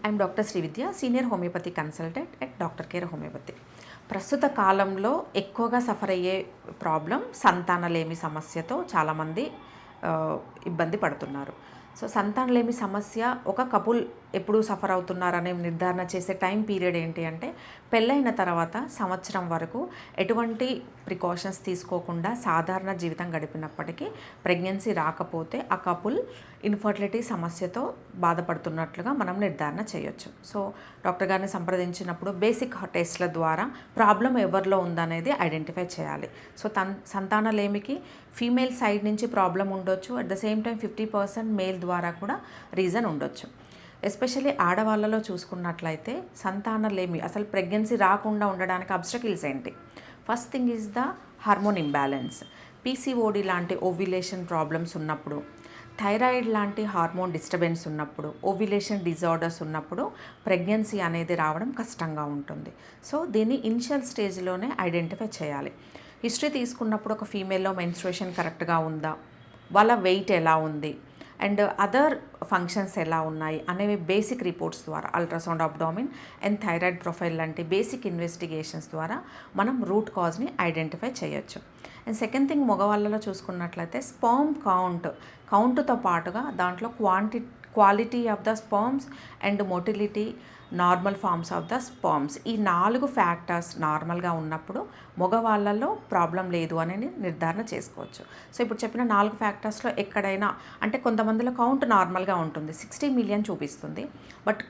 I'm doctor Srividya, senior homeopathy consultant at doctor care homeopathy. ప్రస్తుత కాలంలో ఎక్కువగా సఫర్ అయ్యే ప్రాబ్లం సంతానలేమి సమస్యతో చాలామంది ఇబ్బంది పడుతున్నారు. సో సంతానలేమి సమస్య ఒక కపుల్ ఎప్పుడు సఫర్ అవుతున్నారనే నిర్ధారణ చేసే టైం పీరియడ్ ఏంటి అంటే, పెళ్ళైన తర్వాత సంవత్సరం వరకు ఎటువంటి ప్రికాషన్స్ తీసుకోకుండా సాధారణ జీవితం గడిపినప్పటికీ ప్రెగ్నెన్సీ రాకపోతే ఆ కపుల్ ఇన్ఫర్టిలిటీ సమస్యతో బాధపడుతున్నట్లుగా మనం నిర్ధారణ చేయొచ్చు. సో డాక్టర్ గారిని సంప్రదించినప్పుడు బేసిక్ టెస్ట్ల ద్వారా ప్రాబ్లం ఎవరిలో ఉందనేది ఐడెంటిఫై చేయాలి. సో సంతానలేమికి ఫీమేల్ సైడ్ నుంచి ప్రాబ్లం ఉండొచ్చు, at the same time 50% male ద్వారా కూడా రీజన్ ఉండొచ్చు. ఎస్పెషల్లీ ఆడవాళ్ళలో చూసుకున్నట్లయితే సంతానలేమి అసలు ప్రెగ్నెన్సీ రాకుండా ఉండడానికి అబ్స్టకిల్స్ ఏంటి? First thing is the hormone imbalance. PCOD లాంటి ఓవ్యులేషన్ ప్రాబ్లమ్స్ ఉన్నప్పుడు, థైరాయిడ్ లాంటి హార్మోన్ డిస్టర్బెన్స్ ఉన్నప్పుడు, ఓవ్యులేషన్ డిజార్డర్స్ ఉన్నప్పుడు ప్రెగ్నెన్సీ అనేది రావడం కష్టంగా ఉంటుంది. సో దీన్ని ఇనిషియల్ స్టేజ్లోనే ఐడెంటిఫై చేయాలి. హిస్టరీ తీసుకున్నప్పుడు ఒక ఫీమేల్లో మెన్స్ట్రుయేషన్ కరెక్ట్గా ఉందా, వాళ్ళ వెయిట్ ఎలా ఉంది, అండ్ అదర్ ఫంక్షన్స్ ఎలా ఉన్నాయి అనేవి బేసిక్ రిపోర్ట్స్ ద్వారా, ultrasound abdomen and thyroid profile లాంటి బేసిక్ ఇన్వెస్టిగేషన్స్ ద్వారా మనం రూట్ కాజ్ని ఐడెంటిఫై చేయొచ్చు. అండ్ సెకండ్ థింగ్, మగవాళ్ళలో చూసుకున్నట్లయితే స్పర్మ్ కౌంట్తో పాటుగా దాంట్లో quality of the sperms and motility, normal forms of the sperms, ఈ 4 ఫ్యాక్టర్స్ నార్మల్గా ఉన్నప్పుడు మగవాళ్ళలో ప్రాబ్లం లేదు అనేది నిర్ధారణ చేసుకోవచ్చు. సో ఇప్పుడు చెప్పిన 4 ఫ్యాక్టర్స్లో ఎక్కడైనా, అంటే కొంతమందిలో కౌంట్ నార్మల్గా ఉంటుంది, 60 మిలియన్ చూపిస్తుంది, but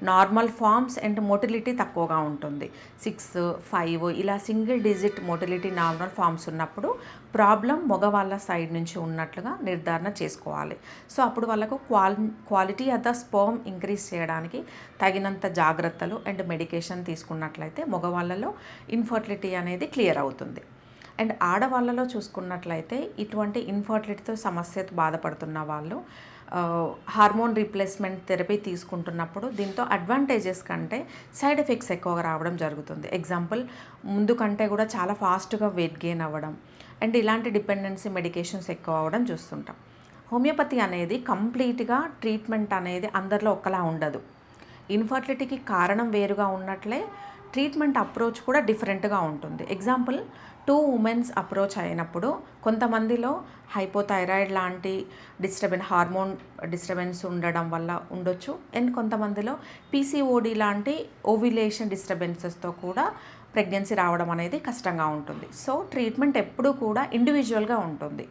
normal forms and motility తక్కువగా ఉంటుంది, 6, 5 ఇలా single digit motility normal forms ఉన్నప్పుడు ప్రాబ్లం మగవాళ్ళ సైడ్ నుంచి ఉన్నట్లుగా నిర్ధారణ చేసుకోవాలి. సో అప్పుడు వాళ్ళకు quality of the sperm increase చేయడానికి తగినంత జాగ్రత్తలు అండ్ మెడికేషన్ తీసుకున్నట్లయితే మగవాళ్ళలో ఇన్ఫర్టిలిటీ అనేది క్లియర్ అవుతుంది. అండ్ ఆడవాళ్ళలో చూసుకున్నట్లయితే ఇటువంటి ఇన్ఫర్టిలిటీతో సమస్యతో బాధపడుతున్న వాళ్ళు హార్మోన్ రీప్లేస్మెంట్ థెరపీ తీసుకుంటున్నప్పుడు దీంతో అడ్వాంటేజెస్ కంటే సైడ్ ఎఫెక్ట్స్ ఎక్కువగా రావడం జరుగుతుంది. ఎగ్జాంపుల్, ముందు కంటే కూడా చాలా ఫాస్ట్గా వెయిట్ గెయిన్ అవ్వడం అండ్ ఇలాంటి డిపెండెన్సీ మెడికేషన్స్ ఎక్కువ అవ్వడం చూస్తుంటాం. హోమియోపతి అనేది కంప్లీట్గా ట్రీట్మెంట్ అనేది అందరిలో ఒకలా ఉండదు. ఇన్ఫర్టిలిటీకి కారణం వేరుగా ఉన్నట్లే ట్రీట్మెంట్ అప్రోచ్ కూడా డిఫరెంట్గా ఉంటుంది. ఎగ్జాంపుల్, 2 ఉమెన్స్ అప్రోచ్ అయినప్పుడు కొంతమందిలో హైపోథైరాయిడ్ లాంటి హార్మోన్ డిస్టర్బెన్స్ ఉండడం వల్ల ఉండొచ్చు, అండ్ కొంతమందిలో పీసీఓడి లాంటి ఓవ్యులేషన్ డిస్టర్బెన్సెస్తో కూడా ప్రెగ్నెన్సీ రావడం అనేది కష్టంగా ఉంటుంది. సో ట్రీట్మెంట్ ఎప్పుడూ కూడా ఇండివిజువల్గా ఉంటుంది.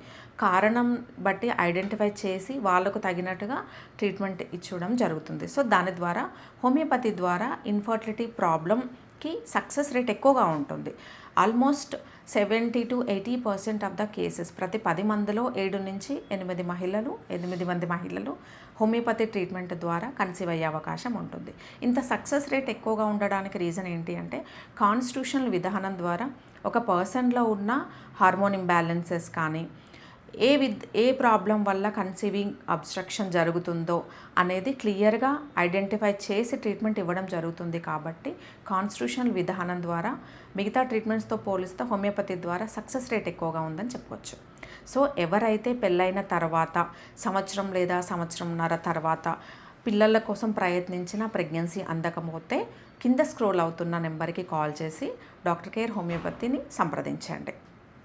కారణం బట్టి ఐడెంటిఫై చేసి వాళ్ళకు తగినట్టుగా ట్రీట్మెంట్ ఇచ్చడం జరుగుతుంది. సో దాని ద్వారా హోమియోపతి ద్వారా ఇన్ఫర్టిలిటీ ప్రాబ్లంకి సక్సెస్ రేట్ ఎక్కువగా ఉంటుంది. Almost 70 to 80% of the cases, ప్రతి 10 మందిలో 7 నుంచి 8 మంది మహిళలు హోమియోపతి ట్రీట్మెంట్ ద్వారా కన్సీవ్ అయ్యే అవకాశం ఉంటుంది. ఇంత సక్సెస్ రేట్ ఎక్కువగా ఉండడానికి రీజన్ ఏంటి అంటే, కాన్స్టిట్యూషనల్ విధానం ద్వారా ఒక పర్సన్లో ఉన్న హార్మోన్ ఇంబ్యాలెన్సెస్ కానీ, ఏ ప్రాబ్లం వల్ల కన్సీవింగ్ అబ్స్ట్రక్షన్ జరుగుతుందో అనేది క్లియర్గా ఐడెంటిఫై చేసి ట్రీట్మెంట్ ఇవ్వడం జరుగుతుంది. కాబట్టి కాన్స్టిట్యూషనల్ విధానం ద్వారా మిగతా ట్రీట్మెంట్స్తో పోలిస్తే హోమియోపతి ద్వారా సక్సెస్ రేట్ ఎక్కువగా ఉందని చెప్పవచ్చు. సో ఎవరైతే పెళ్ళైన తర్వాత సంవత్సరం లేదా సంవత్సరంన్నర తర్వాత పిల్లల కోసం ప్రయత్నించిన ప్రెగ్నెన్సీ అందకపోతే కింద స్క్రోల్ అవుతున్న నెంబర్కి కాల్ చేసి డాక్టర్ కేర్ హోమియోపతిని సంప్రదించండి.